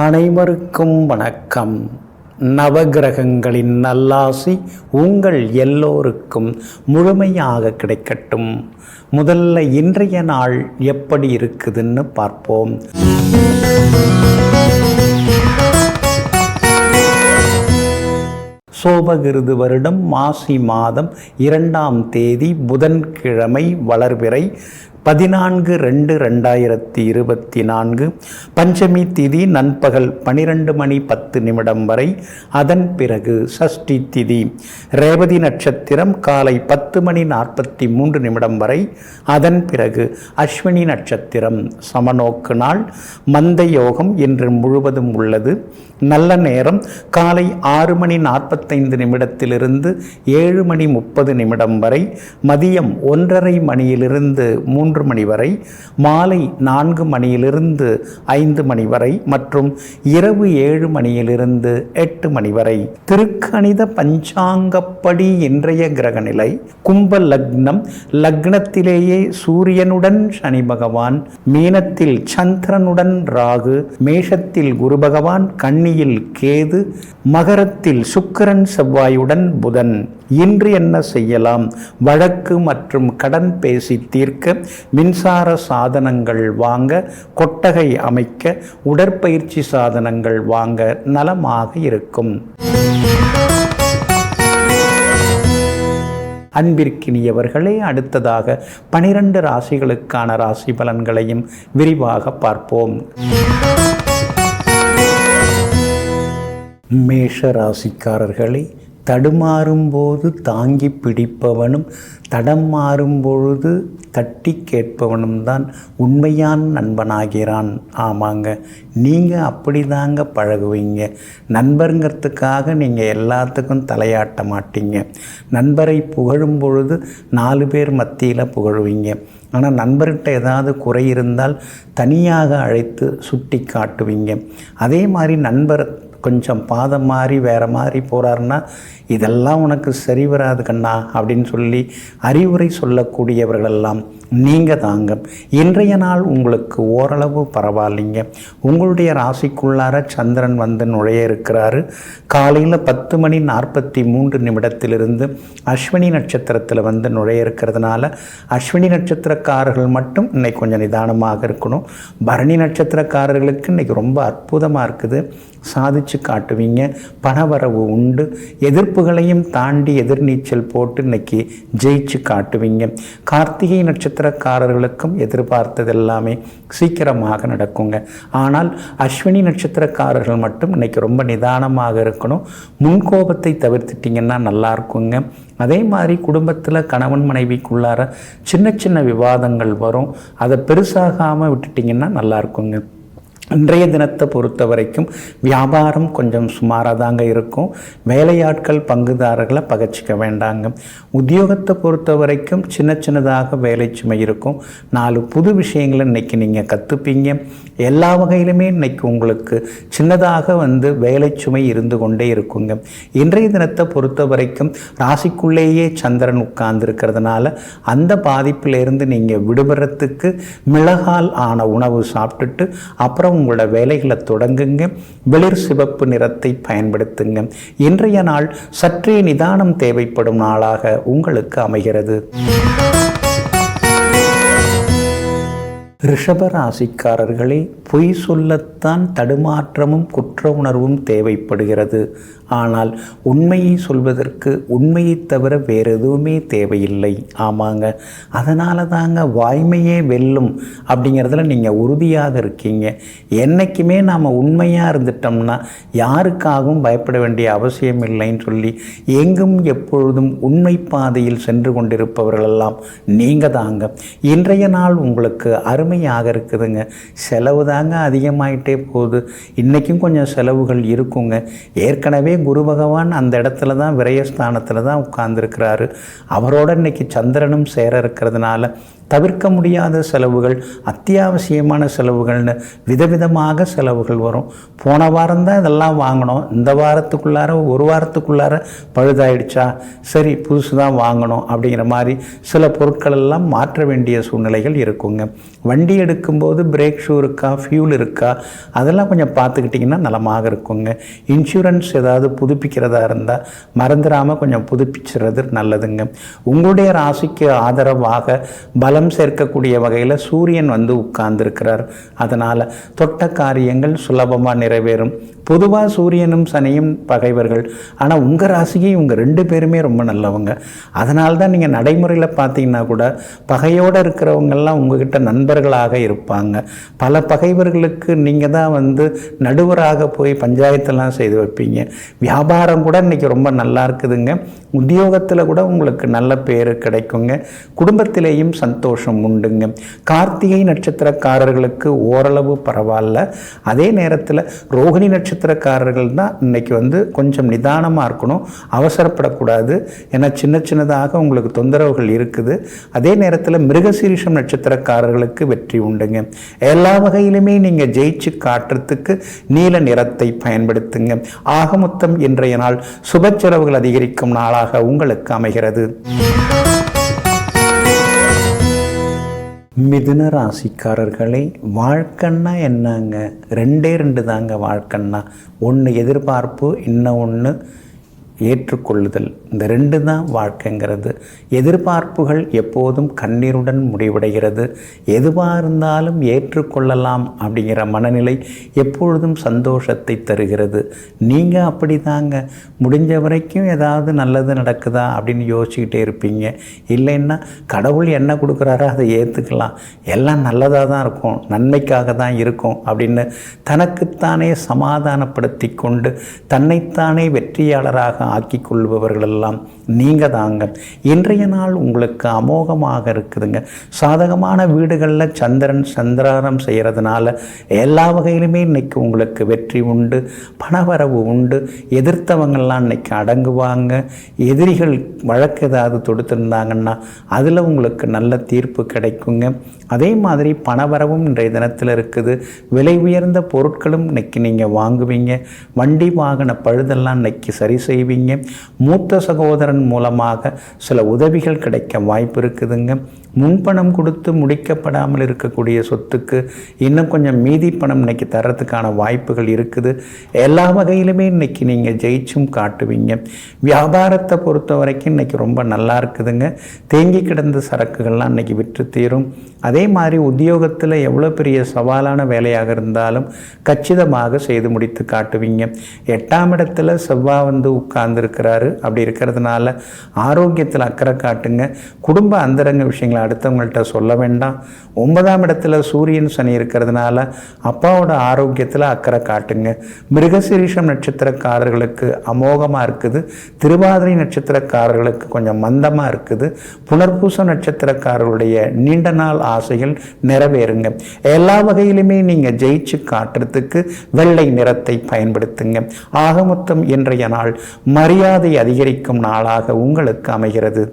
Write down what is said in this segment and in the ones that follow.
அனைவருக்கும் வணக்கம். நவகிரகங்களின் நல்லாசி உங்கள் எல்லோருக்கும் முழுமையாக கிடைக்கட்டும். முதல்ல இன்றைய நாள் எப்படி இருக்குதுன்னு பார்ப்போம். சோபகிருது வருடம் மாசி மாதம் 2ஆம் தேதி புதன்கிழமை வளர்பிறை 14/2/2024 பஞ்சமி திதி நண்பகல் 12:10 வரை. அதன் பிறகு சஷ்டி திதி ரேவதி நட்சத்திரம் காலை 10:43 வரை. அதன் பிறகு அஸ்வினி நட்சத்திரம். சமநோக்கு நாள். மந்த யோகம் இன்று முழுவதும் உள்ளது. நல்ல நேரம் காலை 6:45 7:30 வரை. மதியம் 1:30 மணியிலிருந்து 3 மணி வரை. மாலை 4 மணியிலிருந்து 5 மணி வரை மற்றும் இரவு 7 மணியிலிருந்து 8 மணி வரை. திருக்கணித பஞ்சாங்கப்படி இன்றைய கிரகநிலை கும்ப லக்னம். லக்னத்திலேயே சூரியனுடன் சனி பகவான், மீனத்தில் சந்திரனுடன் ராகு, மேஷத்தில் குரு பகவான், கன்னியில் கேது, மகரத்தில் சுக்கிரன் செவ்வாயுடன் புதன். இன்று என்ன செய்யலாம்? வழக்கு மற்றும் கடன் பேசி தீர்க்க, மின்சார சாதனங்கள் வாங்க, கொட்டகை அமைக்க, உடற்பயிற்சி சாதனங்கள் வாங்க நலமாக இருக்கும். அன்பிற்கினியவர்களே, அடுத்ததாக 12 ராசிகளுக்கான ராசி பலன்களையும் விரிவாக பார்ப்போம். மேஷ ராசிக்காரர்களே, தடுமாறும்போது தாங்கி பிடிப்பவனும் தடம் மாறும்பொழுது தட்டி கேட்பவனும் தான் உண்மையான நண்பனாகிறான். ஆமாங்க, நீங்கள் அப்படி தாங்க பழகுவீங்க. நண்பருங்கிறதுக்காக நீங்கள் எல்லாத்துக்கும் தலையாட்ட மாட்டீங்க. நண்பரை புகழும் பொழுது 4 பேர் மத்தியில் புகழுவீங்க. ஆனால் நண்பர்கிட்ட ஏதாவது குறை இருந்தால் தனியாக அழைத்து சுட்டி காட்டுவீங்க. அதே மாதிரி நண்பர் கொஞ்சம் பாதம் மாறி வேறு மாதிரி போகிறாருன்னா, இதெல்லாம் உனக்கு சரி வராது கண்ணா அப்படின்னு சொல்லி அறிவுரை சொல்லக்கூடியவர்களெல்லாம் நீங்கள் தாங்க. இன்றைய நாள் உங்களுக்கு ஓரளவு பரவாயில்லைங்க. உங்களுடைய ராசிக்குள்ளார சந்திரன் வந்து நுழைய இருக்கிறாரு. காலையில் 10:43 அஸ்வினி நட்சத்திரத்தில் வந்து நுழைய இருக்கிறதுனால அஸ்வினி நட்சத்திரக்காரர்கள் மட்டும் இன்னைக்கு கொஞ்சம் நிதானமாக இருக்கணும். பரணி நட்சத்திரக்காரர்களுக்கு இன்றைக்கி ரொம்ப அற்புதமாக இருக்குது. சாதிச்சு காட்டுவீங்க. பணவரவு உண்டு. எதிர்ப்புகளையும் தாண்டி எதிர்நீச்சல் போட்டு இன்னைக்கு ஜெயிச்சு காட்டுவீங்க. கார்த்திகை நட்சத்திரக்காரர்களுக்கும் எதிர்பார்த்தது எல்லாமே சீக்கிரமாக நடக்குங்க. ஆனால் அஸ்வினி நட்சத்திரக்காரர்கள் மட்டும் இன்னைக்கு ரொம்ப நிதானமாக இருக்கணும். முன்கோபத்தை தவிர்த்துட்டிங்கன்னா நல்லா இருக்குங்க. அதே மாதிரி குடும்பத்தில் கணவன் மனைவிக்குள்ளார சின்ன சின்ன விவாதங்கள் வரும். அதை பெருசாகாமல் விட்டுட்டிங்கன்னா நல்லா இருக்குங்க. இன்றைய தினத்தை பொறுத்த வரைக்கும் வியாபாரம் கொஞ்சம் சுமாராக தாங்க இருக்கும். வேலையாட்கள் பங்குதாரர்களை பகச்சிக்க வேண்டாங்க. உத்தியோகத்தை பொறுத்த வரைக்கும் சின்னதாக வேலை சுமை இருக்கும். 4 புது விஷயங்களை இன்றைக்கி நீங்கள் கற்றுப்பீங்க. எல்லா வகையிலுமே இன்றைக்கி உங்களுக்கு சின்னதாக வந்து வேலை சுமை இருந்து கொண்டே இருக்குங்க. இன்றைய தினத்தை பொறுத்த வரைக்கும் ராசிக்குள்ளேயே சந்திரன் உட்கார்ந்துருக்கிறதுனால அந்த பாதிப்பிலிருந்து நீங்கள் விடுபடுறதுக்கு மிளகால் ஆன உணவு சாப்பிட்டுட்டு அப்புறம் உங்களோட வேலைகளை தொடங்குங்க. வெளிர் சிவப்பு நிறத்தை பயன்படுத்துங்க. இன்றைய நாள் சற்றே நிதானம் தேவைப்படும் நாளாக உங்களுக்கு அமைகிறது. ரிஷப ராசிக்காரர்களே, பொய் சொல்லத்தான் தடுமாற்றமும் குற்ற உணர்வும் தேவைப்படுகிறது. ஆனால் உண்மையை சொல்வதற்கு உண்மையை தவிர வேறு எதுவுமே தேவையில்லை. ஆமாங்க, அதனால தாங்க வாய்மையே வெல்லும் அப்படிங்கிறதுல நீங்கள் உறுதியாக இருக்கீங்க. என்றைக்குமே நாம் உண்மையாக இருந்துட்டோம்னா யாருக்காகவும் பயப்பட வேண்டிய அவசியம் இல்லைன்னு சொல்லி எங்கும் எப்பொழுதும் உண்மை பாதையில் சென்று கொண்டிருப்பவர்களெல்லாம் நீங்கள் தாங்க. இன்றைய நாள் உங்களுக்கு அருமையாக இருக்குதுங்க. செலவு தாங்க அதிகமாயிட்டே போகுது. இன்றைக்கும் கொஞ்சம் செலவுகள் இருக்குங்க. ஏற்கனவே குரு பகவான் அந்த இடத்துல தான் விரயஸ்தானத்தில் தான் உட்கார்ந்துருக்கிறாரு. அவரோட இன்னைக்கு சந்திரனும் சேர இருக்கிறதுனால தவிர்க்க முடியாத செலவுகள், அத்தியாவசியமான செலவுகள்னு விதவிதமாக செலவுகள் வரும். போன வாரம் தான் இதெல்லாம் வாங்கணும், இந்த வாரத்துக்குள்ளார ஒரு வாரத்துக்குள்ளார பழுதாயிடுச்சா, சரி புதுசு தான் வாங்கணும் அப்படிங்கிற மாதிரி சில பொருட்கள் எல்லாம் மாற்ற வேண்டிய சூழ்நிலைகள் இருக்குங்க. வண்டி எடுக்கும்போது பிரேக் ஷூ இருக்கா, ஃபியூல் இருக்கா, அதெல்லாம் கொஞ்சம் பார்த்துக்கிட்டிங்கன்னா நலமாக இருக்குங்க. இன்சூரன்ஸ் ஏதாவது புதுப்பிக்கிறதா இருந்தால் மறந்துடாமல் கொஞ்சம் புதுப்பிச்சுறது நல்லதுங்க. உங்களுடைய ராசிக்கு ஆதரவாக பலம் சேர்க்கக்கூடிய வகையில் சூரியன் வந்து உட்கார்ந்துருக்கிறார். அதனால் தொட்ட காரியங்கள் சுலபமாக நிறைவேறும். பொதுவாக சூரியனும் சனியும் பகைவர்கள், ஆனால் உங்கள் ராசிக்கு இவங்க 2 பேருமே ரொம்ப நல்லவங்க. அதனால தான் நீங்கள் நடைமுறையில் பார்த்தீங்கன்னா கூட பகையோடு இருக்கிறவங்கெல்லாம் உங்ககிட்ட நண்பர்களாக இருப்பாங்க. பல பகைவர்களுக்கு நீங்கள் தான் வந்து நடுவராக போய் பஞ்சாயத்தெல்லாம் செய்து வைப்பீங்க. வியாபாரம் கூட இன்றைக்கி ரொம்ப நல்லா இருக்குதுங்க. உத்தியோகத்தில் கூட உங்களுக்கு நல்ல பேர் கிடைக்குங்க. குடும்பத்திலேயும் சந்தோஷம் உண்டுங்க. கார்த்திகை நட்சத்திரக்காரர்களுக்கு ஓரளவு பரவாயில்ல. அதே நேரத்தில் ரோகிணி நட்சத்திரக்காரர்கள் தான் இன்னைக்கு வந்து கொஞ்சம் நிதானமாக இருக்கணும், அவசரப்படக்கூடாது. ஏன்னா சின்ன சின்னதாக உங்களுக்கு தொந்தரவுகள் இருக்குது. அதே நேரத்தில் மிருகசீரிஷம் நட்சத்திரக்காரர்களுக்கு வெற்றி உண்டுங்க. எல்லா வகையிலுமே நீங்கள் ஜெயிச்சு காட்டுறதுக்கு நீல நிறத்தை பயன்படுத்துங்க. ஆகமொத்தம் இன்றைய நாள் சுப செலவுகள் அதிகரிக்கும் நாளாக உங்களுக்கு அமைகிறது. மிதுன ராசிக்காரர்களே, வாழ்க்கைன்னா என்னங்க? 2 தாங்க வாழ்க்கைன்னா. ஒன்று எதிர்பார்ப்பு, இன்னும் ஒன்று ஏற்றுக்கொள்ளுதல். இந்த 2 தான் வாழ்க்கைங்கிறது. எதிர்பார்ப்புகள் எப்போதும் கண்ணீருடன் முடிவடைகிறது. எதுவாக இருந்தாலும் ஏற்றுக்கொள்ளலாம் அப்படிங்கிற மனநிலை எப்பொழுதும் சந்தோஷத்தை தருகிறது. நீங்கள் அப்படி தாங்க. முடிஞ்ச வரைக்கும் ஏதாவது நல்லது நடக்குதா அப்படின்னு யோசிச்சுக்கிட்டே இருப்பீங்க. இல்லைன்னா கடவுள் என்ன கொடுக்குறாரோ அதை ஏற்றுக்கலாம், எல்லாம் நல்லதாக தான் இருக்கும், நன்மைக்காக தான் இருக்கும் அப்படின்னு தனக்குத்தானே சமாதானப்படுத்தி கொண்டு தன்னைத்தானே வெற்றியாளராக ஆக்கி கொள்பவர்களெல்லாம் நீங்கள் தாங்க. இன்றைய நாள் உங்களுக்கு அமோகமாக இருக்குதுங்க. சாதகமான வீடுகளில் சந்திரன் சந்திராரம் செய்கிறதுனால எல்லா வகையிலுமே இன்னைக்கு உங்களுக்கு வெற்றி உண்டு, பணவரவு உண்டு. எதிர்த்தவங்கள்லாம் இன்னைக்கு அடங்குவாங்க. எதிரிகள் வழக்கு ஏதாவது தொடுத்திருந்தாங்கன்னா அதில் உங்களுக்கு நல்ல தீர்ப்பு கிடைக்குங்க. அதே மாதிரி பணவரவும் இன்றைய தினத்தில் இருக்குது. விலை உயர்ந்த பொருட்களும் இன்னைக்கு நீங்கள் வாங்குவீங்க. வண்டி வாகன பழுதெல்லாம் இன்னைக்கு சரி செய்வீங்க. மூத்த சகோதரன் மூலமாக சில உதவிகள் கிடைக்க வாய்ப்பு இருக்குதுங்க. முன்பணம் கொடுத்து முடிக்கப்படாமல் இருக்கக்கூடிய சொத்துக்கு இன்னும் கொஞ்சம் மீதி பணம் இன்னைக்கு தரத்துக்கான வாய்ப்புகள் இருக்குது. எல்லா வகையிலுமே இன்னைக்கு நீங்கள் ஜெயிச்சும் காட்டுவீங்க. வியாபாரத்தை பொறுத்த வரைக்கும் இன்னைக்கு ரொம்ப நல்லா இருக்குதுங்க. தேங்கி கிடந்த சரக்குகள்லாம் இன்னைக்கு விற்று தீரும். அதே மாதிரி உத்தியோகத்தில் எவ்வளோ பெரிய சவாலான வேலையாக இருந்தாலும் கச்சிதமாக செய்து முடித்து காட்டுவீங்க. 8ஆம் இடத்துல செவ்வாய் வந்து உட்கார்ந்துருக்கிறாரு. அப்படி இருக்கிறதுனால ஆரோக்கியத்தில் அக்கறை காட்டுங்க. குடும்ப அந்தரங்க விஷயங்களை அடுத்தவங்கள்ட்ட சொல்ல வேண்டாம். 9ஆம் இடத்துல சூரியன் சனி இருக்கிறதுனால அப்பாவோட ஆரோக்கியத்தில் அக்கறை காட்டுங்க. மிருகசீரிஷம் நட்சத்திரக்காரர்களுக்கு அமோகமாக இருக்குது. திருவாதிரை நட்சத்திரக்காரர்களுக்கு கொஞ்சம் மந்தமாக இருக்குது. புனர்பூசம் நட்சத்திரக்காரர்களுடைய நீண்ட நாள் ஆசைகள் நிறைவேறுங்க. எல்லா வகையிலுமே நீங்கள் ஜெயிச்சு காட்டுறதுக்கு வெள்ளை நிறத்தை பயன்படுத்துங்க. ஆகமொத்தம் இன்றைய நாள் மரியாதை அதிகரிக்கும் நாளாக உங்களுக்கு அமைகிறது.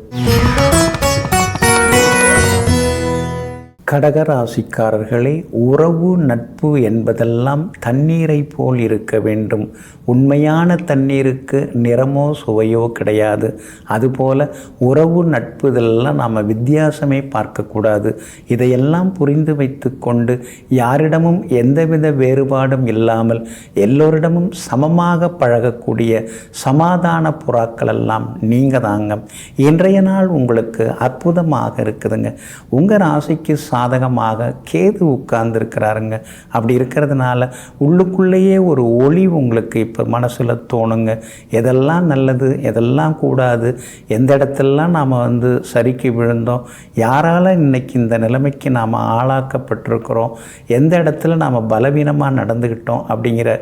கடகராசிக்காரர்களே, உறவு நட்பு என்பதெல்லாம் தண்ணீரை போல் இருக்க வேண்டும். உண்மையான தண்ணீருக்கு நிறமோ சுவையோ கிடையாது. அதுபோல் உறவு நட்பு இதெல்லாம் நாம் வித்தியாசமே பார்க்கக்கூடாது. இதையெல்லாம் புரிந்து வைத்து கொண்டு யாரிடமும் எந்தவித வேறுபாடும் இல்லாமல் எல்லோரிடமும் சமமாக பழகக்கூடிய சமாதான புறாக்கள் எல்லாம் நீங்கள் தாங்க. இன்றைய நாள் உங்களுக்கு அற்புதமாக இருக்குதுங்க. உங்கள் ராசிக்கு சாதகமாக கேது உட்கார்ந்துருக்கிறாருங்க. அப்படி இருக்கிறதுனால உள்ளுக்குள்ளேயே ஒரு ஒளி உங்களுக்கு இப்போ மனசில் தோணுங்க. எதெல்லாம் நல்லது, எதெல்லாம் கூடாது, எந்த இடத்துலலாம் நாம் வந்து சரிக்கு விழுந்தோம், யாரால் இன்றைக்கி இந்த நிலைமைக்கு நாம் ஆளாக்கப்பட்டிருக்கிறோம், எந்த இடத்துல நாம் பலவீனமாக நடந்துக்கிட்டோம் அப்படிங்கிற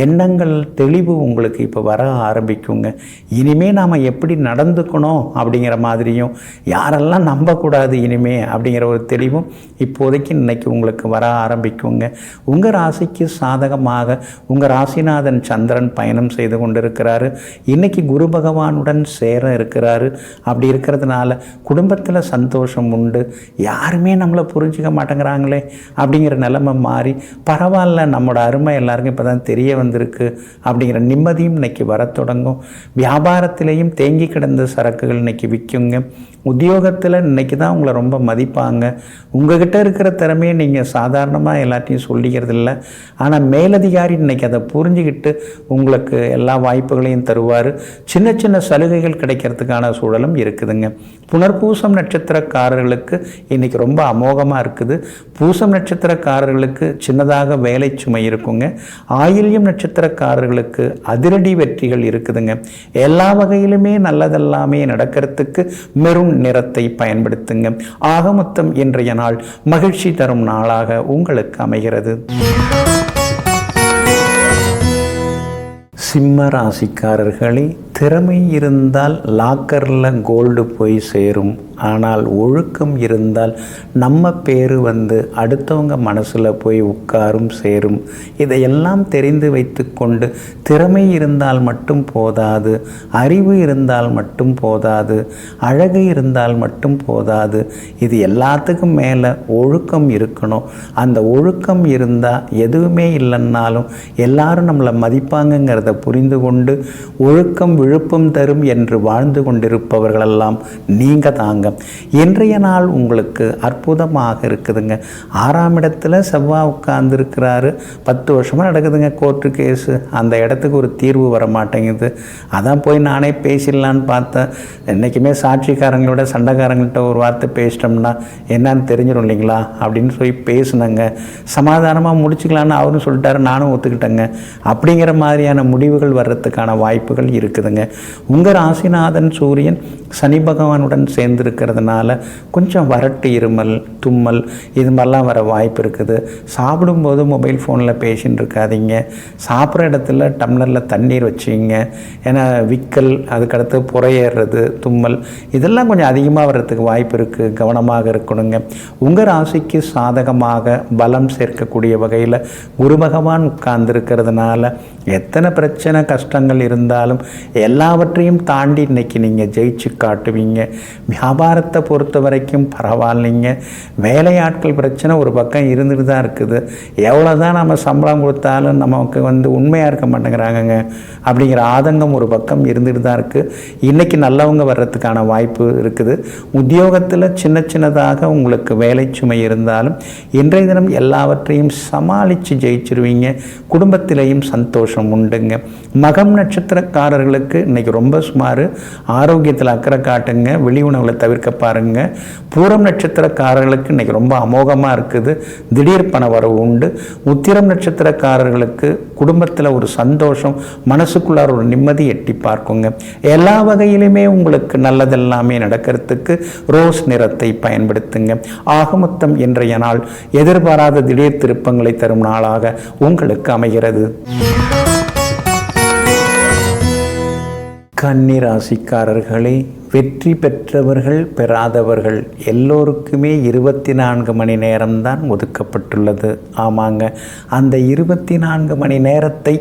எண்ணங்கள் தெளிவு உங்களுக்கு இப்போ வர ஆரம்பிக்குங்க. இனிமேல் நாம் எப்படி நடந்துக்கணும் அப்படிங்கிற மாதிரியும், யாரெல்லாம் நம்பக்கூடாது இனிமே அப்படிங்கிற ஒரு தெளிவும் இப்போதைக்கு இன்னைக்கு உங்களுக்கு வர ஆரம்பிக்குங்க. உங்கள் ராசிக்கு சாதகமாக உங்கள் ராசிநாதன் சந்திரன் பயணம் செய்து கொண்டிருக்கிறாரு. இன்றைக்கி குரு பகவானுடன் சேர இருக்கிறாரு. அப்படி இருக்கிறதுனால குடும்பத்தில் சந்தோஷம் உண்டு. யாருமே நம்மளை புரிஞ்சிக்க மாட்டேங்கிறாங்களே அப்படிங்கிற நிலைமை மாறி, பரவாயில்ல நம்மளோட அருமை எல்லாருக்கும் இப்போ தான் தெரிய வந்திருக்கு அப்படிங்கிற நிம்மதியும் இன்றைக்கி வர தொடங்கும். வியாபாரத்திலையும் தேங்கி கிடந்த சரக்குகள் இன்றைக்கி விற்குங்க. உத்தியோகத்தில் இன்றைக்கி தான் உங்களை ரொம்ப மதிப்பாங்க. உங்கள்கிட்ட இருக்கிற திறமையை நீங்கள் சாதாரணமாக எல்லாத்தையும் சொல்லிக்கிறது இல்லை. ஆனால் மேலதிகாரி இன்றைக்கி அதை புரிஞ்சுக்கிட்டு உங்களுக்கு எல்லா வாய்ப்புகளையும் தருவார். சின்ன சின்ன சலுகைகள் கிடைக்கிறதுக்கான சூழலும் இருக்குதுங்க. புனர்பூசம் நட்சத்திரக்காரர்களுக்கு இன்றைக்கி ரொம்ப அமோகமாக இருக்குது. பூசம் நட்சத்திரக்காரர்களுக்கு சின்னதாக வேலை சுமை இருக்குங்க. ஆயில்யம் நட்சத்திரக்காரர்களுக்கு அதிரடி வெற்றிகள் இருக்குதுங்க. எல்லா வகையிலுமே நல்லதெல்லாமே நடக்கிறதுக்கு மெரூன் நிறத்தை பயன்படுத்துங்க. ஆக மொத்தம் இன்றைய நாள் மகிழ்ச்சி தரும் நாளாக உங்களுக்கு அமைகிறது. சிம்ம ராசிக்காரர்களே, திறமை இருந்தால் லாக்கரில் கோல்டு போய் சேரும். ஆனால் ஒழுக்கம் இருந்தால் நம்ம பேர் அடுத்தவங்க மனசில் போய் உட்காரும் சேரும். இதையெல்லாம் தெரிந்து வைத்து கொண்டு திறமை இருந்தால் மட்டும் போதாது, அறிவு இருந்தால் மட்டும் போதாது, அழகு இருந்தால் மட்டும் போதாது. இது எல்லாத்துக்கும் மேலே ஒழுக்கம் இருக்கணும். அந்த ஒழுக்கம் இருந்தால் எதுவுமே இல்லைன்னாலும் எல்லாரும் நம்மளை மதிப்பாங்கங்கிறத புரிந்து கொண்டு ஒழுக்கம் விழுப்பம் தரும் என்று வாழ்ந்து கொண்டிருப்பவர்களெல்லாம் நீங்கள் தாங்க. இன்றைய நாள் உங்களுக்கு அற்புதமாக இருக்குதுங்க. 6ஆம் இடத்துல செவ்வாய் உட்கார்ந்துருக்கிறாரு. 10 வருஷமாக நடக்குதுங்க கோர்ட்டு கேஸு. அந்த இடத்துக்கு ஒரு தீர்வு வர மாட்டேங்குது. அதான் போய் நானே பேசிடலான்னு பார்த்தேன். என்றைக்குமே சாட்சிக்காரங்களோட சண்டைக்காரங்கள்ட்ட ஒரு வார்த்தை பேசிட்டோம்னா என்னன்னு தெரிஞ்சிடும் இல்லைங்களா அப்படின்னு சொல்லி பேசுனங்க. சமாதானமாக முடிச்சுக்கலான்னு அவரும் சொல்லிட்டாரு, நானும் ஒத்துக்கிட்டேங்க. அப்படிங்கிற மாதிரியான முடிவுகள் வர்றதுக்கான வாய்ப்புகள் இருக்குதுங்க. உங்கள் ராசிநாதன் சூரியன் சனி பகவானுடன் சேர்ந்திருக்கிறதுனால கொஞ்சம் வறட்டு இருமல், தும்மல் இது மாதிரிலாம் வர வாய்ப்பு இருக்குது. சாப்பிடும்போது மொபைல் ஃபோனில் பேசின்னு இருக்காதீங்க. சாப்பிட்ற இடத்துல டம்ளரில் தண்ணீர் வச்சுங்க. ஏன்னா விக்கல், அதுக்கடுத்து புறையேறுறது, தும்மல் இதெல்லாம் கொஞ்சம் அதிகமாக வர்றதுக்கு வாய்ப்பு இருக்குது. கவனமாக இருக்கணுங்க. உங்கள் ராசிக்கு சாதகமாக பலம் சேர்க்கக்கூடிய வகையில் குரு பகவான் உட்கார்ந்துருக்கிறதுனால எத்தனை பிரச்சனை கஷ்டங்கள் இருந்தாலும் எல்லாவற்றையும் தாண்டி இன்றைக்கி நீங்கள் ஜெயிச்சு காட்டுவீங்க. வியாபாரத்தை பொறுத்த வரைக்கும் பரவாயில்லைங்க. வேலையாட்கள் பிரச்சனை ஒரு பக்கம் இருந்துட்டு தான் இருக்குது. எவ்வளோ தான் நம்ம சம்பளம் கொடுத்தாலும் நமக்கு உண்மையாக இருக்க மாட்டேங்கிறாங்கங்க அப்படிங்கிற ஆதங்கம் ஒரு பக்கம் இருந்துட்டு தான் இருக்குது. இன்றைக்கி நல்லவங்க வர்றதுக்கான வாய்ப்பு இருக்குது. உத்தியோகத்தில் சின்ன சின்னதாக உங்களுக்கு வேலை சுமை இருந்தாலும் இன்றைய தினம் எல்லாவற்றையும் சமாளித்து ஜெயிச்சிருவீங்க. குடும்பத்திலையும் சந்தோஷம் உண்டுங்க. மகம் நட்சத்திரக்காரர்களுக்கு இன்றைக்கி ரொம்ப சுமார். ஆரோக்கியத்தில் அக்கறை காட்டுங்க. வெளி உணவுகளை தவிர்க்க பாருங்க. பூரம் நட்சத்திரக்காரர்களுக்கு இன்றைக்கி ரொம்ப அமோகமாக இருக்குது. திடீர் பண வரவு உண்டு. உத்திரம் நட்சத்திரக்காரர்களுக்கு குடும்பத்தில் ஒரு சந்தோஷம், மனசுக்குள்ளார ஒரு நிம்மதி எட்டி பார்க்குங்க. எல்லா வகையிலுமே உங்களுக்கு நல்லதெல்லாமே நடக்கிறதுக்கு ரோஸ் நிறத்தை பயன்படுத்துங்க. ஆக மொத்தம் இன்றைய நாள் எதிர்பாராத திடீர் திருப்பங்களை தரும் நாளாக உங்களுக்கு அமைகிறது. கன்னி ராசிக்காரர்களே, வெற்றி பெற்றவர்கள் பெறாதவர்கள் எல்லோருக்குமே 24 மணி நேரம்தான் ஒதுக்கப்பட்டுள்ளது. ஆமாங்க, அந்த 24 மணி நேரத்தை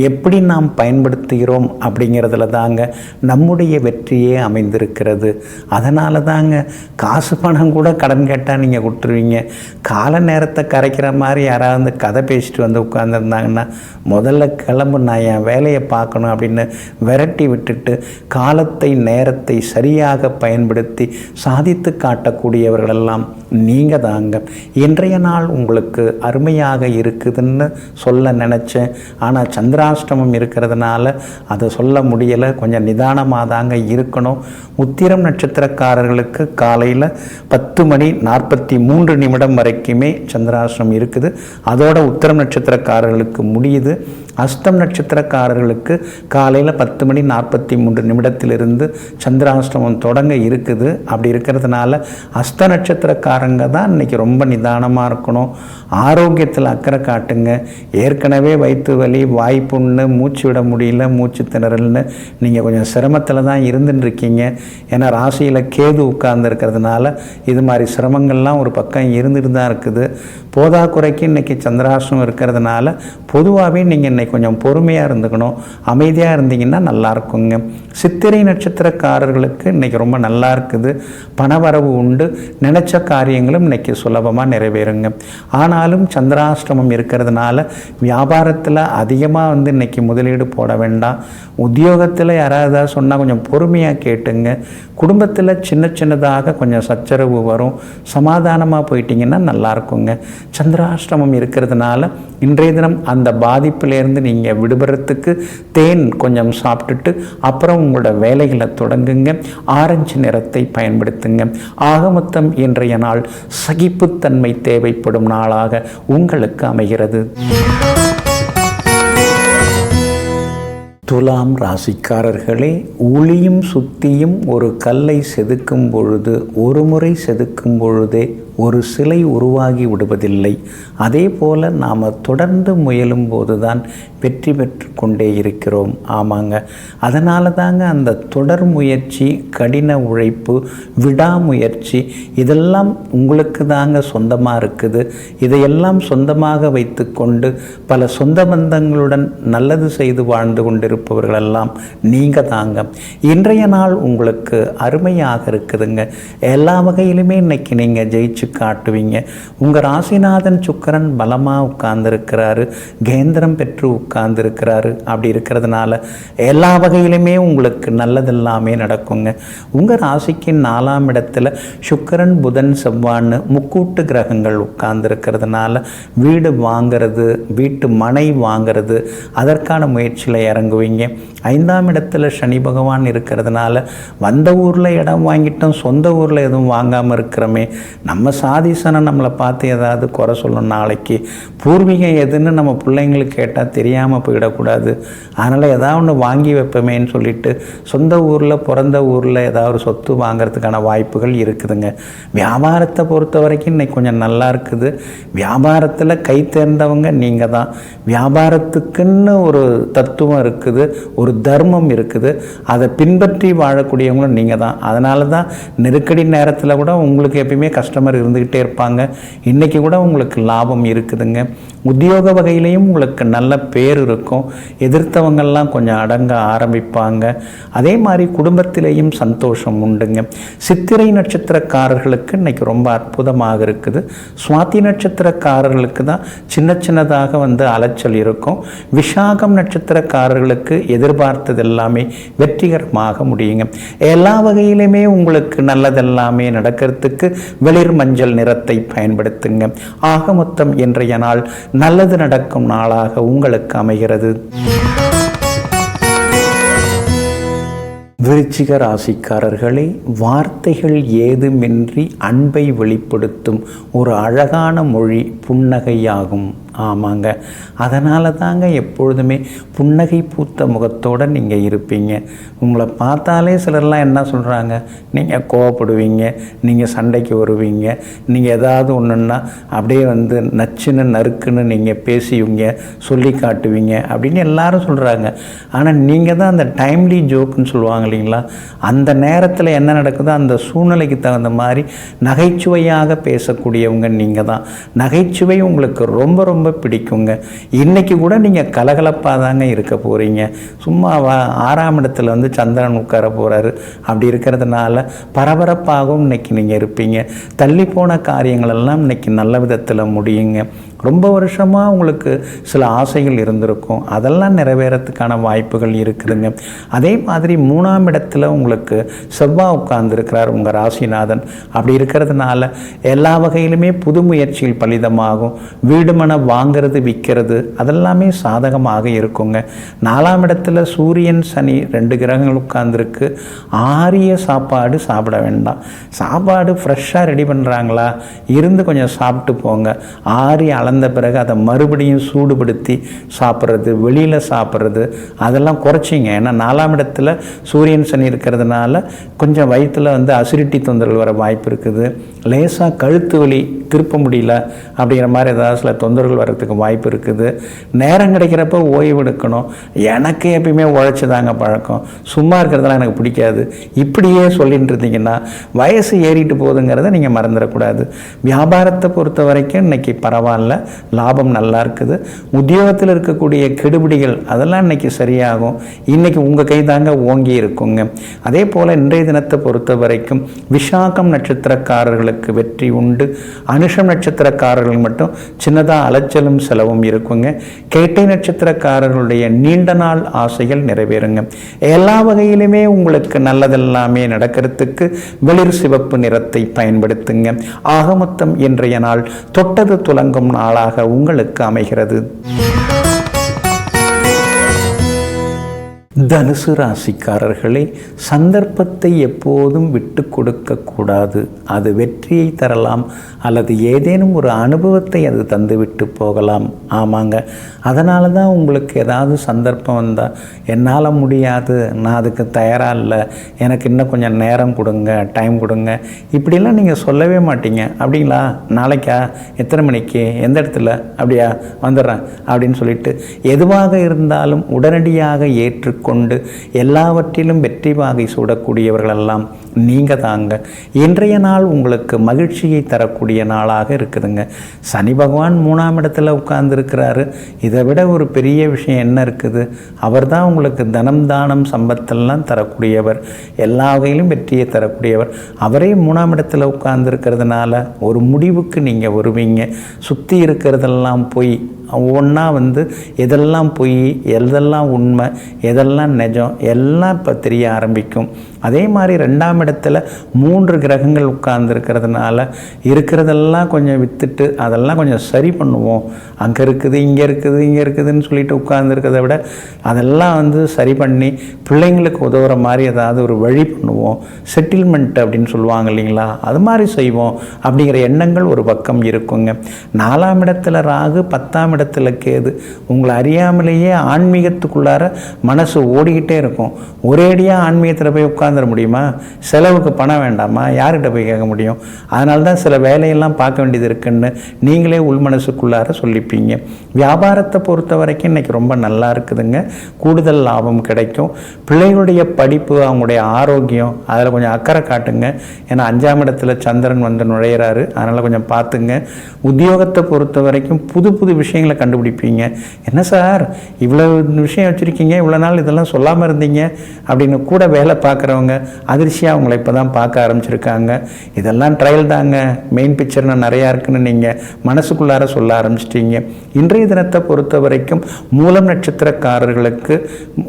எப்படி நாம் பயன்படுத்துகிறோம் அப்படிங்கிறதுல தாங்க நம்முடைய வெற்றியே அமைந்திருக்கிறது. அதனால தாங்க காசு பணம் கூட கடன் கேட்டால் நீங்கள் கொடுத்துருவீங்க. கால நேரத்தை கரைக்கிற மாதிரி யாராவது கதை பேசிட்டு உட்காந்துருந்தாங்கன்னா முதல்ல கிளம்பு, நான் என் வேலையை பார்க்கணும் அப்படின்னு விரட்டி விட்டுட்டு காலத்தை நேரத்தை சரியாக பயன்படுத்தி சாதித்து காட்டக்கூடியவர்களெல்லாம் நீங்கள் தாங்க. இன்றைய நாள் உங்களுக்கு அருமையாக இருக்குதுன்னு சொல்ல நினச்சேன். ஆனால் சந்திராஷ்டமம் இருக்கிறதுனால அதை சொல்ல முடியலை. கொஞ்சம் நிதானமாக தாங்க இருக்கணும். உத்திரம் நட்சத்திரக்காரர்களுக்கு காலையில் 10:43 வரைக்குமே சந்திராஷ்டமம் இருக்குது. அதோட உத்திரம் நட்சத்திரக்காரர்களுக்கு முடியுது. அஸ்தம் நட்சத்திரக்காரர்களுக்கு காலையில் 10:43 சந்திராஷ்டமம் தொடங்க இருக்குது. அப்படி இருக்கிறதுனால அஸ்த நட்சத்திரக்காரங்க தான் இன்றைக்கி ரொம்ப நிதானமாக இருக்கணும். ஆரோக்கியத்தில் அக்கறை காட்டுங்க. ஏற்கனவே வயிற்று வலி, வாய்ப்புண்ணு, மூச்சு விட முடியல, மூச்சு திணறல்னு நீங்கள் கொஞ்சம் சிரமத்தில் தான் இருந்துட்டுருக்கீங்க. ஏன்னா ராசியில் கேது உட்கார்ந்து இருக்கிறதுனால இது மாதிரி சிரமங்கள்லாம் ஒரு பக்கம் இருந்துட்டு தான் இருக்குது. போதாக்குறைக்கு இன்றைக்கி சந்திராஷ்டமம் இருக்கிறதுனால பொதுவாகவே நீங்கள் இன்றைக்கி கொஞ்சம் பொறுமையாக இருந்துக்கணும். அமைதியாக இருந்தீங்கன்னா நல்லா இருக்குங்க. சித்திரை நட்சத்திரக்காரர்களுக்கு இன்றைக்கி ரொம்ப நல்லா இருக்குது. பணவரவு உண்டு. நினைச்ச காரியங்களும் இன்றைக்கி சுலபமாக நிறைவேறுங்க. ஆனாலும் சந்திராஷ்டமம் இருக்கிறதுனால வியாபாரத்தில் அதிகமாக இன்றைக்கி முதலீடு போட வேண்டாம். உத்தியோகத்தில் யாராவது சொன்னால் கொஞ்சம் பொறுமையாக கேட்டுங்க. குடும்பத்தில் சின்ன சின்னதாக கொஞ்சம் சச்சரவு வரும். சமாதானமாக போயிட்டீங்கன்னா நல்லா இருக்குங்க. சந்திராஷ்டமம் இருக்கிறதுனால இன்றைய தினம் அந்த பாதிப்பிலேருந்து நீங்கள் விடுபடுறதுக்கு தேன் கொஞ்சம் சாப்பிட்டுட்டு அப்புறம் உங்களோட வேலைகளை தொடங்குங்க. ஆரஞ்சு நிறத்தை பயன்படுத்துங்க. ஆக மொத்தம் இன்றைய நாள் சகிப்புத்தன்மை தேவைப்படும் நாளாக உங்களுக்கு அமைகிறது. துலாம் ராசிக்காரர்களே, உளியும் சுத்தியும் ஒரு கல்லை செதுக்கும் பொழுது, ஒரு முறை செதுக்கும் பொழுதே ஒரு சிலை உருவாகி விடுவதில்லை. அதே போல் நாம் தொடர்ந்து முயலும் போது தான் வெற்றி பெற்று கொண்டே இருக்கிறோம். ஆமாங்க, அதனால தாங்க அந்த தொடர் முயற்சி, கடின உழைப்பு, விடாமுயற்சி இதெல்லாம் உங்களுக்கு தாங்க சொந்தமாக இருக்குது. இதையெல்லாம் சொந்தமாக வைத்து கொண்டு பல சொந்த பந்தங்களுடன் நல்லது செய்து வாழ்ந்து கொண்டிருப்பவர்களெல்லாம் நீங்கள் தாங்க. இன்றைய நாள் உங்களுக்கு அருமையாக இருக்குதுங்க. எல்லா வகையிலுமே இன்னைக்கு நீங்கள் ஜெயிச்சு காட்டுவீங்க. உங்கள் ராசிநாதன் சுக்கிரன் பலமாக உட்கார்ந்துருக்கிறாரு. கேந்திரம் பெற்று உட்கார்ந்துருக்கிறாரு. அப்படி இருக்கிறதுனால எல்லா வகையிலுமே உங்களுக்கு நல்லதெல்லாமே நடக்குங்க. உங்கள் ராசிக்கு 4ஆம் இடத்துல சுக்கிரன், புதன், செவ்வான்னு முக்கூட்டு கிரகங்கள் உட்கார்ந்துருக்கிறதுனால வீடு வாங்கிறது, வீட்டு மனை வாங்கிறது அதற்கான முயற்சியில் இறங்குவீங்க. 5ஆம் இடத்துல சனி பகவான் இருக்கிறதுனால வந்த ஊரில் இடம் வாங்கிட்டோம், சொந்த ஊரில் எதுவும் வாங்காமல் இருக்கிறோமே, நம்ம சாதிசனை நம்மளை பார்த்து ஏதாவது குறை சொல்லணும். நாளைக்கு பூர்வீகம் எதுன்னு நம்ம பிள்ளைங்களுக்கு கேட்டால் தெரியாமல் போயிடக்கூடாது. அதனால் ஏதாவது ஒன்று வாங்கி வைப்பமேன்னு சொல்லிட்டு சொந்த ஊரில், பிறந்த ஊரில் ஏதாவது சொத்து வாங்கிறதுக்கான வாய்ப்புகள் இருக்குதுங்க. வியாபாரத்தை பொறுத்த வரைக்கும் இன்னைக்கு கொஞ்சம் நல்லா இருக்குது. வியாபாரத்தில் கை தேர்ந்தவங்க நீங்கள் தான். வியாபாரத்துக்குன்னு ஒரு தத்துவம் இருக்குது, ஒரு தர்மம் இருக்குது. அதை பின்பற்றி வாழக்கூடியவங்களும் நீங்கள் தான். அதனால தான் நெருக்கடி நேரத்தில் கூட உங்களுக்கு எப்பயுமே கஸ்டமர் இருந்துக்கிட்டே இருப்பாங்க. இன்றைக்கி கூட உங்களுக்கு லாபம் இருக்குதுங்க. உத்தியோக வகையிலையும் உங்களுக்கு நல்ல பேர் இருக்கும். எதிர்த்தவங்கள்லாம் கொஞ்சம் அடங்க ஆரம்பிப்பாங்க. அதே மாதிரி குடும்பத்திலேயும் சந்தோஷம் உண்டுங்க. சித்திரை நட்சத்திரக்காரர்களுக்கு இன்றைக்கி ரொம்ப அற்புதமாக இருக்குது. சுவாதி நட்சத்திரக்காரர்களுக்கு தான் சின்ன சின்னதாக அலைச்சல் இருக்கும். விஷாகம் நட்சத்திரக்காரர்களுக்கு எதிர்பார்த்தது எல்லாமே வெற்றிகரமாக முடியுங்க. எல்லா வகையிலுமே உங்களுக்கு நல்லதெல்லாமே நடக்கிறதுக்கு வெளிர் மஞ்சள் நிறத்தை பயன்படுத்துங்க. ஆக மொத்தம் இன்றைய நாள் நல்லது நடக்கும் நாளாக உங்களுக்கு அமைகிறது. விருச்சிக ராசிக்காரர்களே, வார்த்தைகள் ஏதுமின்றி அன்பை வெளிப்படுத்தும் ஒரு அழகான மொழி புன்னகையாகும். ஆமாங்க, அதனால தாங்க எப்பொழுதுமே புன்னகை பூத்த முகத்தோடு நீங்கள் இருப்பீங்க. உங்களை பார்த்தாலே சிலர்லாம் என்ன சொல்கிறாங்க, நீங்கள் கோவப்படுவீங்க, நீங்கள் சண்டைக்கு வருவீங்க, நீங்கள் ஏதாவது ஒன்றுன்னா அப்படியே நச்சுன்னு நறுக்குன்னு நீங்கள் பேசுவீங்க, சொல்லி காட்டுவீங்க அப்படின்னு எல்லாரும் சொல்கிறாங்க. ஆனால் நீங்கள் தான் அந்த டைம்லி ஜோக்குன்னு சொல்லுவாங்க இல்லைங்களா, அந்த நேரத்தில் என்ன நடக்குதோ அந்த சூழ்நிலைக்கு தகுந்த மாதிரி நகைச்சுவையாக பேசக்கூடியவங்க நீங்கள் தான். நகைச்சுவை உங்களுக்கு ரொம்ப ரொம்ப பிடிக்குங்க. இன்னைக்கு கூட நீங்கள் கலகலப்பாக தாங்க இருக்க போகிறீங்க. சும்மா 6ஆம் இடத்துல சந்திரன் உட்கார போகிறாரு. அப்படி இருக்கிறதுனால பரபரப்பாகவும் இன்னைக்கு நீங்கள் இருப்பீங்க. தள்ளி போன காரியங்களெல்லாம் இன்னைக்கு நல்ல விதத்தில் முடியுங்க. ரொம்ப வருஷமாக உங்களுக்கு சில ஆசைகள் இருந்திருக்கும், அதெல்லாம் நிறைவேறத்துக்கான வாய்ப்புகள் இருக்குதுங்க. அதே மாதிரி 3ஆம் இடத்துல உங்களுக்கு செவ்வாய் உட்கார்ந்துருக்கிறார், உங்கள் ராசிநாதன். அப்படி இருக்கிறதுனால எல்லா வகையிலுமே புது முயற்சிகள் பலிதமாகும். வீடு மனை வாங்கிறது, விற்கிறது அதெல்லாமே சாதகமாக இருக்குங்க. 4ஆம் இடத்துல சூரியன், சனி 2 கிரகங்கள் உட்கார்ந்துருக்கு. ஆரிய சாப்பாடு சாப்பிட வேண்டாம். சாப்பாடு ஃப்ரெஷ்ஷாக ரெடி பண்ணுறாங்களா, இருந்து கொஞ்சம் சாப்பிட்டு போங்க. ஆரிய கலந்த பிறகு அதை மறுபடியும் சூடுபடுத்தி சாப்பிட்றது, வெளியில் சாப்பிட்றது அதெல்லாம் குறைச்சிங்க. ஏன்னா 4ஆம் இடத்துல சூரியன் சனி இருக்கிறதுனால கொஞ்சம் வயிற்றில் அசிடிட்டி தொந்தரவு வர வாய்ப்பு இருக்குது. லேசாக கழுத்து வலி, திருப்ப முடியல அப்படிங்கிற மாதிரி ஏதாவது சில தொந்தரவுகள் வர்றதுக்கு வாய்ப்பு இருக்குது. நேரம் கிடைக்கிறப்ப ஓய்வு எடுக்கணும். எனக்கு எப்பயுமே உழைச்சதாங்க பழக்கம், சும்மா இருக்கிறதெல்லாம் எனக்கு பிடிக்காது. இப்படியே சொல்லிட்டு இருந்தீங்கன்னா வயசு ஏறிட்டு போகுதுங்கிறத நீங்கள் மறந்துடக்கூடாது. வியாபாரத்தை பொறுத்த வரைக்கும் இன்றைக்கி பரவாயில்ல, லாபம் நல்லா இருக்குது. உத்தியோகத்தில் இருக்கக்கூடிய கெடுபிடிகள் அதெல்லாம் இன்றைக்கி சரியாகும். இன்றைக்கி உங்கள் கை தாங்க ஓங்கி இருக்குங்க. அதே போல் இன்றைய தினத்தை பொறுத்த வரைக்கும் விஷாகம் நட்சத்திரக்காரர்களுக்கு வெற்றி உண்டு. அனுஷம் நட்சத்திரக்காரர்கள் மட்டும் சின்னதாக அலைச்சலும் செலவும் இருக்குங்க. கேட்டை நட்சத்திரக்காரர்களுடைய நீண்ட நாள் ஆசைகள் நிறைவேறுங்க. எல்லா வகையிலுமே உங்களுக்கு நல்லதெல்லாமே நடக்கிறதுக்கு வெளிர் சிவப்பு நிறத்தை பயன்படுத்துங்க. ஆக மொத்தம் இன்றைய நாள் தொட்டது துலங்கும் நாளாக உங்களுக்கு அமைகிறது. தனுசு ராசிக்காரர்களே, சந்தர்ப்பத்தை எப்போதும் விட்டு கொடுக்கக்கூடாது. அது வெற்றியை தரலாம் அல்லது ஏதேனும் ஒரு அனுபவத்தை அது தந்துவிட்டு போகலாம். ஆமாங்க, அதனால தான் உங்களுக்கு ஏதாவது சந்தர்ப்பம் வந்தால் என்னால் முடியாது, நான் அதுக்கு தயாராக இல்லை, எனக்கு இன்னும் கொஞ்சம் நேரம் கொடுங்க, டைம் கொடுங்க, இப்படிலாம் நீங்கள் சொல்லவே மாட்டீங்க. அப்படிங்களா, நாளைக்கா, எத்தனை மணிக்கு, எந்த இடத்துல, அப்படியா, வந்துடுறேன் அப்படின்னு சொல்லிட்டு எதுவாக இருந்தாலும் உடனடியாக ஏற்றுக்கொண்டு எல்லாவற்றிலும் வெற்றி வாகை சூடக்கூடியவர்களெல்லாம் நீங்கள் தாங்க. இன்றைய நாள் உங்களுக்கு மகிழ்ச்சியை தரக்கூடிய நாளாக இருக்குதுங்க. சனி பகவான் 3ஆம் இடத்துல உட்கார்ந்துருக்கிறாரு. இதை விட ஒரு பெரிய விஷயம் என்ன இருக்குது? அவர் தான் உங்களுக்கு தனம் தானம் சம்பத்தெல்லாம் தரக்கூடியவர், எல்லா வகையிலும் வெற்றியை தரக்கூடியவர். அவரே 3ஆம் இடத்துல உட்கார்ந்துருக்கிறதுனால ஒரு முடிவுக்கு நீங்கள் வருவீங்க. சுற்றி இருக்கிறதெல்லாம் போய் ஒவ்வொன்றா எதெல்லாம் பொய், எதெல்லாம் உண்மை, எதெல்லாம் நிஜம் எல்லாம் இப்போ தெரிய ஆரம்பிக்கும். அதே மாதிரி 2ஆம் இடத்துல 3 கிரகங்கள் உட்கார்ந்துருக்கிறதுனால இருக்கிறதெல்லாம் கொஞ்சம் விற்றுட்டு அதெல்லாம் கொஞ்சம் சரி பண்ணுவோம். அங்கே இருக்குது, இங்கே இருக்குது, இங்கே இருக்குதுன்னு சொல்லிட்டு உட்கார்ந்துருக்கிறத விட அதெல்லாம் சரி பண்ணி பிள்ளைங்களுக்கு உதவுற மாதிரி ஏதாவது ஒரு வழி பண்ணுவோம். செட்டில்மெண்ட் அப்படின்னு சொல்லுவாங்க இல்லைங்களா, அது மாதிரி செய்வோம் அப்படிங்கிற எண்ணங்கள் ஒரு பக்கம் இருக்குங்க. 4ஆம் இடத்துல ராகு, 10ஆம் இடத்துல கேது. உங்களை அறியாமலேயே ஆன்மீகத்துக்குள்ளார மனசு ஓடிக்கிட்டே இருக்கும். ஒரேடியாக ஆன்மீகத்தில் போய் உட்காந்துட முடியுமா? செலவுக்கு பணம் வேண்டாமா? யார்கிட்ட போய் கேட்க முடியும்? அதனால தான் சில வேலையெல்லாம் பார்க்க வேண்டியது இருக்குன்னு நீங்களே உள்மனசுக்குள்ளார சொல்லிப்பீங்க. வியாபாரத்தை பொறுத்த வரைக்கும் இன்றைக்கி ரொம்ப நல்லா இருக்குதுங்க. கூடுதல் லாபம் கிடைக்கும். பிள்ளைகளுடைய படிப்பு, அவங்களுடைய ஆரோக்கியம் அதில் கொஞ்சம் அக்கறை காட்டுங்க. ஏன்னா 5ஆம் இடத்துல சந்திரன் நுழையிறாரு, அதனால் கொஞ்சம் பார்த்துங்க. உத்தியோகத்தை பொறுத்த வரைக்கும் புது புது விஷயங்களை கண்டுபிடிப்பீங்க. என்ன சார் இவ்வளோ விஷயம் வச்சுருக்கீங்க, இவ்வளோ நாள் இதெல்லாம் சொல்லாமல் இருந்தீங்க அப்படின்னு கூட வேலை பார்க்குறவங்க அதிர்ச்சியாக அவங்கள இப்போ தான் பார்க்க ஆரம்பிச்சிருக்காங்க. இதெல்லாம் ட்ரையல் தாங்க, மெயின் பிக்சர்னு நிறையா இருக்குன்னு நீங்கள் மனசுக்குள்ளார சொல்ல ஆரம்பிச்சிட்டீங்க. இன்றைய தினத்தை பொறுத்த வரைக்கும் மூலம் நட்சத்திரக்காரர்களுக்கு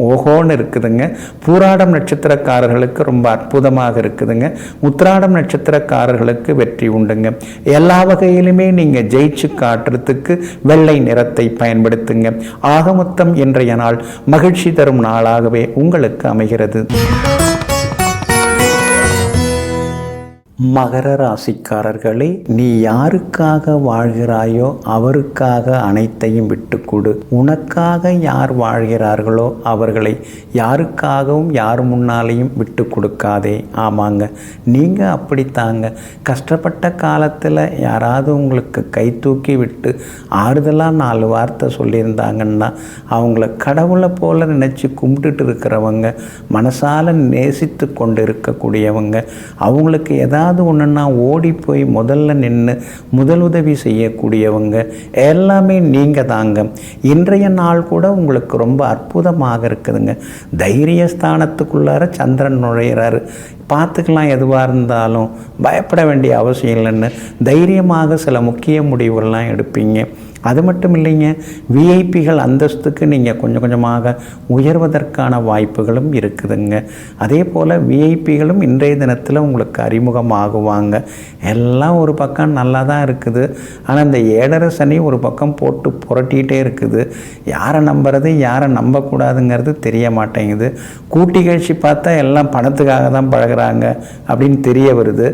ஓஹோன்னு இருக்குதுங்க. பூராடம் நட்சத்திரக்காரர்களுக்கு ரொம்ப அற்புதமாக இருக்குதுங்க. உத்திராடம் நட்சத்திரக்காரர்களுக்கு வெற்றி உண்டுங்க. எல்லா வகையிலுமே நீங்கள் ஜெயிச்சு காட்டுறதுக்கு வெள்ளை நிறத்தை பயன்படுத்துங்க. ஆக மொத்தம் இன்றைய நாள் மகிழ்ச்சி தரும் நாளாகவே உங்களுக்கு அமைகிறது. மகர ராசிக்காரர்களே, நீ யாருக்காக வாழ்கிறாயோ அவருக்காக அனைத்தையும் விட்டுக்கொடு. உனக்காக யார் வாழ்கிறார்களோ அவர்களை யாருக்காகவும் யார் முன்னாலேயும் விட்டு கொடுக்காதே. ஆமாங்க, நீங்கள் அப்படித்தாங்க. கஷ்டப்பட்ட காலத்தில் யாராவது உங்களுக்கு கை தூக்கி விட்டு ஆறுதலாக 4 வார்த்தை சொல்லியிருந்தாங்கன்னா அவங்கள கடவுளை போல நினச்சி கும்பிட்டுட்டு இருக்கிறவங்க, மனசால நேசித்து கொண்டு இருக்கக்கூடியவங்க, அவங்களுக்கு ஏதாவது ஒன்றுன்னா ஓடி போய் முதல்ல நின்று முதலுதவி செய்யக்கூடியவங்க எல்லாமே நீங்கள் தாங்க. இன்றைய நாள் கூட உங்களுக்கு ரொம்ப அற்புதமாக இருக்குதுங்க. தைரியஸ்தானத்துக்குள்ளார சந்திரன் நுழையிறாரு. பார்த்துக்கலாம், எதுவாக இருந்தாலும் பயப்பட வேண்டிய அவசியம் இல்லைன்னு தைரியமாக சில முக்கிய முடிவுகள்லாம் எடுப்பீங்க. அது மட்டும் இல்லைங்க, விஐபிகள் அந்தஸ்துக்கு நீங்கள் கொஞ்சம் கொஞ்சமாக உயர்வதற்கான வாய்ப்புகளும் இருக்குதுங்க. அதே போல் விஐபிகளும் இன்றைய தினத்தில் உங்களுக்கு அறிமுகமாகுவாங்க. எல்லாம் ஒரு பக்கம் நல்லா தான் இருக்குது. ஆனால் இந்த 7.5 சனி ஒரு பக்கம் போட்டு புரட்டிகிட்டே இருக்குது. யாரை நம்புறது, யாரை நம்பக்கூடாதுங்கிறது தெரிய மாட்டேங்குது. கூட்டி கழிச்சு பார்த்தா எல்லாம் பணத்துக்காக தான் பழகிறாங்க அப்படின்னு தெரிய வருது.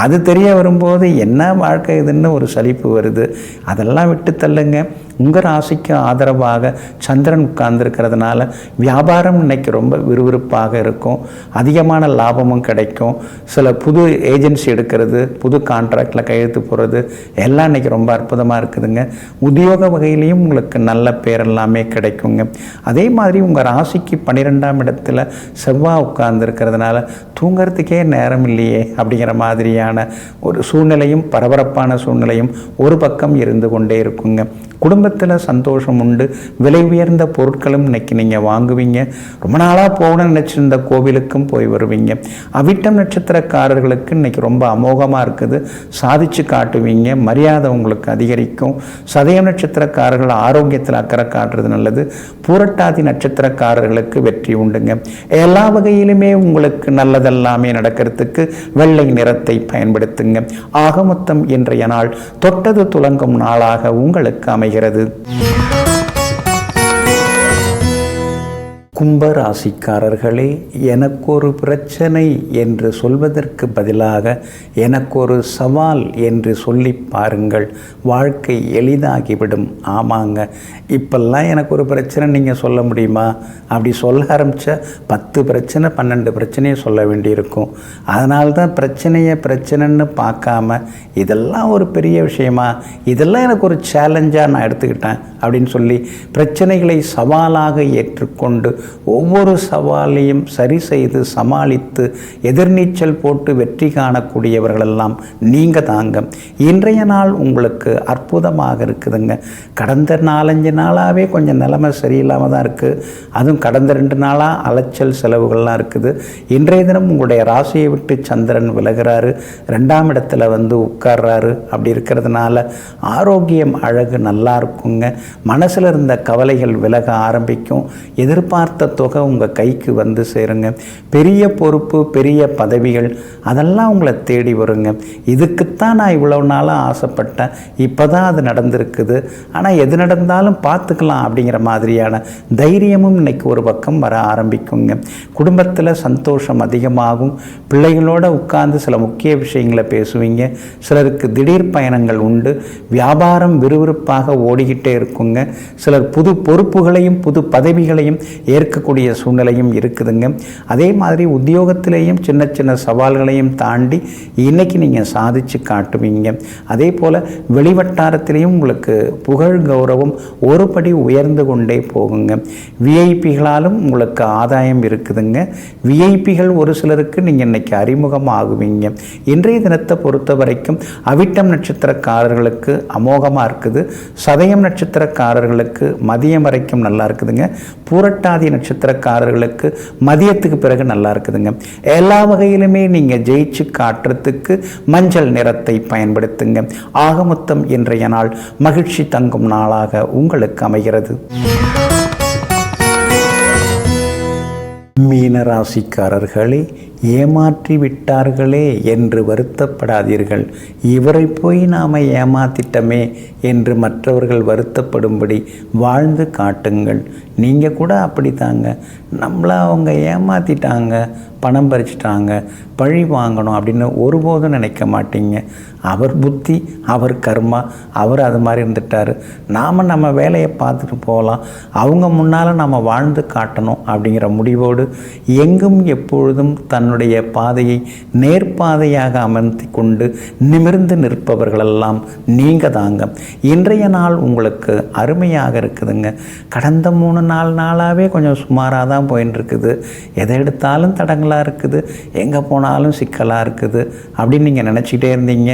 அது தெரிய வரும்போது என்ன வாழ்க்கை இதுன்னு ஒரு சலிப்பு வருது. அதெல்லாம் விட்டு அல்லங்க, உங்கள் ராசிக்கு ஆதரவாக சந்திரன் உட்கார்ந்துருக்கிறதுனால வியாபாரம் இன்னைக்கு ரொம்ப விறுவிறுப்பாக இருக்கும். அதிகமான லாபமும் கிடைக்கும். சில புது ஏஜென்சி எடுக்கிறது, புது கான்ட்ராக்டில் கையெழுத்து போடுறது எல்லாம் இன்னைக்கு ரொம்ப அற்புதமாக இருக்குதுங்க. உத்தியோக வகையிலையும் உங்களுக்கு நல்ல பேர் எல்லாமே கிடைக்குங்க. அதே மாதிரி உங்கள் ராசிக்கு 12ஆம் இடத்துல செவ்வாய் உட்கார்ந்துருக்கிறதுனால தூங்கிறதுக்கே நேரம் இல்லையே அப்படிங்கிற மாதிரியான ஒரு சூழ்நிலையும் பரபரப்பான சூழ்நிலையும் ஒரு பக்கம் இருந்து கொண்டே இருக்குங்க. குடும்பத்தில் சந்தோஷம் உண்டு. விலை உயர்ந்த பொருட்களும் இன்னைக்கு நீங்கள் வாங்குவீங்க. ரொம்ப நாளாக போகணும்னு நினச்சிருந்த கோவிலுக்கும் போய் வருவீங்க. அவிட்டம் நட்சத்திரக்காரர்களுக்கு இன்னைக்கு ரொம்ப அமோகமாக இருக்குது. சாதிச்சு காட்டுவீங்க. மரியாதை உங்களுக்கு அதிகரிக்கும். சதயம் நட்சத்திரக்காரர்கள் ஆரோக்கியத்தில் அக்கறை காட்டுறது நல்லது. பூரட்டாதி நட்சத்திரக்காரர்களுக்கு வெற்றி உண்டுங்க. எல்லா வகையிலுமே உங்களுக்கு நல்லதெல்லாமே நடக்கிறதுக்கு வெள்ளை நிறத்தை பயன்படுத்துங்க. ஆக மொத்தம் இன்றைய நாள் தொட்டது துலங்கும் நாளாக உங்களுக்கு அமைகிறது. கும்பராசிக்காரர்களே, எனக்கு ஒரு பிரச்சனை என்று சொல்வதற்கு பதிலாக எனக்கு ஒரு சவால் என்று சொல்லி பாருங்கள். வாழ்க்கை எளிதாகிவிடும். ஆமாங்க, இப்பெல்லாம் எனக்கு ஒரு பிரச்சனை நீங்கள் சொல்ல முடியுமா? அப்படி சொல்ல ஆரம்பித்தா 10 பிரச்சனை 12 பிரச்சனையை சொல்ல வேண்டியிருக்கும். அதனால்தான் பிரச்சனைன்னு பார்க்காம இதெல்லாம் ஒரு பெரிய விஷயமா, இதெல்லாம் எனக்கு ஒரு சேலஞ்சாக நான் எடுத்துக்கிட்டேன் அப்படின்னு சொல்லி பிரச்சனைகளை சவாலாக ஏற்றுக்கொண்டு ஒவ்வொரு சவாலையும் சரி செய்து சமாளித்து எதிர்நீச்சல் போட்டு வெற்றி காணக்கூடியவர்களெல்லாம் நீங்கள் தாங்க. இன்றைய நாள் உங்களுக்கு அற்புதமாக இருக்குதுங்க. கடந்த 4-5 நாளாகவே கொஞ்சம் நிலைமை சரியில்லாமல் தான் இருக்குது. அதுவும் கடந்த 2 நாளாக அலைச்சல் செலவுகள்லாம் இருக்குது. இன்றைய தினம் உங்களுடைய ராசியை விட்டு சந்திரன் விலகிறாரு, 2ஆம் இடத்துல வந்து உட்கார்றாரு. அப்படி இருக்கிறதுனால ஆரோக்கியம் அழகு நல்லா இருக்குங்க. மனசில் இருந்த கவலைகள் விலக ஆரம்பிக்கும். எதிர்பார்த்த தொகை உங்கள் கைக்கு வந்து சேருங்க. பெரிய பொறுப்பு, பெரிய பதவிகள் அதெல்லாம் உங்களை தேடி வருங்க. இதுக்குத்தான் நான் இவ்வளவு நாளாக ஆசைப்பட்டேன், இப்போ தான் அது நடந்திருக்குது, ஆனால் எது நடந்தாலும் பார்த்துக்கலாம் அப்படிங்கிற மாதிரியான தைரியமும் இன்னைக்கு ஒரு பக்கம் வர ஆரம்பிக்குங்க. குடும்பத்தில் சந்தோஷம் அதிகமாகும். பிள்ளைகளோடு உட்கார்ந்து சில முக்கிய விஷயங்களை பேசுவீங்க. சிலருக்கு திடீர் பயணங்கள் உண்டு. வியாபாரம் விறுவிறுப்பாக ஓடிக்கிட்டே இருக்குங்க. சிலர் புது பொறுப்புகளையும் புது பதவிகளையும் ஏற்கக்கூடிய சூழ்நிலையும் இருக்குதுங்க. அதே மாதிரி உத்தியோகத்திலேயும் சின்ன சின்ன சவால்களையும் தாண்டி இன்னைக்கு நீங்கள் சாதிச்சு காட்டுவீங்க. அதே போல் வெளிவட்டாரத்திலையும் உங்களுக்கு புகழ் கௌரவம் ஒருபடி உயர்ந்து கொண்டே போகுங்க. விஐபிகளாலும் உங்களுக்கு ஆதாயம் இருக்குதுங்க. விஐபிகள் ஒரு சிலருக்கு நீங்கள் இன்னைக்கு அறிமுகம் ஆகுவீங்க. இன்றைய தினத்தை பொறுத்த வரைக்கும் அவிட்டம் நட்சத்திரக்காரர்களுக்கு அமோகமாக இருக்குது. சதயம் நட்சத்திரக்காரர்களுக்கு மதியம் வரைக்கும் நல்லா இருக்குதுங்க. பூரட்டாதி நட்சத்திரக்காரர்களுக்கு மதியத்துக்கு பிறகு நல்லா இருக்குதுங்க. எல்லா வகையிலுமே நீங்கள் ஜெயிச்சு காட்டுறதுக்கு மஞ்சள் நிறத்தை பயன்படுத்துங்க. ஆக மொத்தம் இன்றைய நாள் மகிழ்ச்சி தங்கும் நாளாக உங்களுக்கு அமைகிறது. மீனராசிக்காரர்களே, ஏமாற்றி விட்டார்களே என்று வருத்தப்படாதீர்கள். இவரை போய் நாம் ஏமாத்திட்டமே என்று மற்றவர்கள் வருத்தப்படும்படி வாழ்ந்து காட்டுங்கள். நீங்கள் கூட அப்படித்தாங்க. நம்மளை அவங்க ஏமாற்றிட்டாங்க, பணம் பறிச்சிட்டாங்க, பழி வாங்கணும் அப்படின்னு ஒருபோதும் நினைக்க மாட்டீங்க. அவர் புத்தி, அவர் கர்மா, அவர் அது மாதிரி இருந்துட்டார். நாம் நம்ம வேலையை பார்த்துட்டு போகலாம், அவங்க முன்னால் நம்ம வாழ்ந்து காட்டணும் அப்படிங்கிற முடிவோடு எங்கும் எப்பொழுதும் தன்னுடைய பாதையை நேர்பாதையாக அமர்த்தி கொண்டு நிமிர்ந்து நிற்பவர்களெல்லாம் நீங்கள் தாங்க. இன்றைய நாள் உங்களுக்கு அருமையாக இருக்குதுங்க. கடந்த 3-4 நாளாகவே கொஞ்சம் சுமாராக தான் போயின்னு இருக்குது. எதை எடுத்தாலும் தடங்களாக இருக்குது, எங்கே போனாலும் சிக்கலாக இருக்குது அப்படின்னு நீங்கள் நினச்சிக்கிட்டே இருந்தீங்க.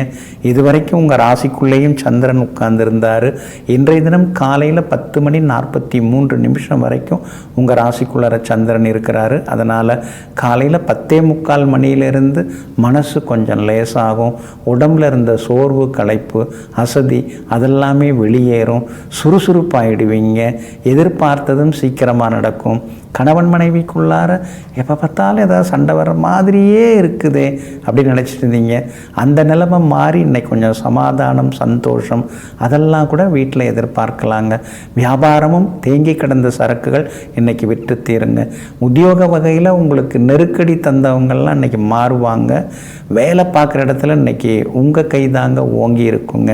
இது வரைக்கும் உங்கள் ராசிக்குள்ளேயும் சந்திரன் உட்கார்ந்துருந்தார். இன்றைய தினம் காலையில் 10:43 வரைக்கும் உங்கள் ராசிக்குள்ளார சந்திரன் இருக்கிறாரு. அதனால் காலையில் 10:45 மணியிலிருந்து மனசு கொஞ்சம் லேசாகும். உடம்புல இருந்த சோர்வு, களைப்பு, அசதி அதெல்லாமே வெளியேறும். சுறுசுறுப்பாயிடுவீங்க. எதிர்பார்த்ததும் சீக்கிரமாக நடக்கும். கணவன் மனைவிக்குள்ளார எப்போ பார்த்தாலும் ஏதாவது சண்டை வர மாதிரியே இருக்குதே அப்படின்னு நினச்சிட்டு இருந்தீங்க. அந்த நிலைமை மாறி இன்னைக்கு கொஞ்சம் சமாதானம், சந்தோஷம் அதெல்லாம் கூட வீட்டில் எதிர்பார்க்கலாங்க. வியாபாரமும் தேங்கி கிடந்த சரக்குகள் இன்றைக்கி விட்டு தீருங்க. உத்தியோக வகையில் உங்களுக்கு நெருக்கடி தந்தவங்கள்லாம் இன்றைக்கி மாறுவாங்க. வேலை பார்க்குற இடத்துல இன்றைக்கி உங்கள் கைதாங்க ஓங்கி இருக்குங்க.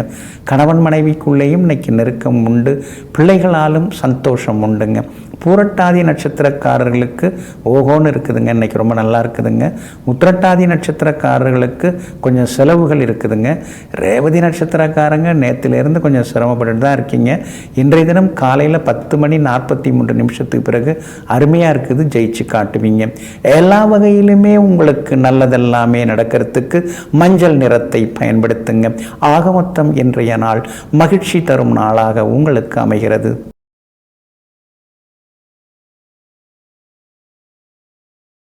கணவன் மனைவிக்குள்ளேயும் இன்றைக்கி நெருக்கம் உண்டு. பிள்ளைகளாலும் சந்தோஷம் உண்டுங்க. பூரட்டாதி நட்சத்திரக்காரர்களுக்கு ஓஹோன்னு இருக்குதுங்க, இன்றைக்கி ரொம்ப நல்லா இருக்குதுங்க. உத்திரட்டாதி நட்சத்திரக்காரர்களுக்கு கொஞ்சம் செலவுகள் இருக்குதுங்க. ரேவதி நட்சத்திரக்காரங்க நேற்றுலேருந்து கொஞ்சம் சிரமப்பட்டு தான் இருக்கீங்க. இன்றைய தினம் காலையில் 10:43 பிறகு அருமையாக இருக்குது, ஜெயிச்சு காட்டுவீங்க. எல்லா வகையிலுமே உங்களுக்கு நல்லதெல்லாமே நடக்கிறதுக்கு மஞ்சள் நிறத்தை பயன்படுத்துங்க. ஆக மொத்தம் இன்றைய நாள் மகிழ்ச்சி தரும் நாளாக உங்களுக்கு அமைகிறது.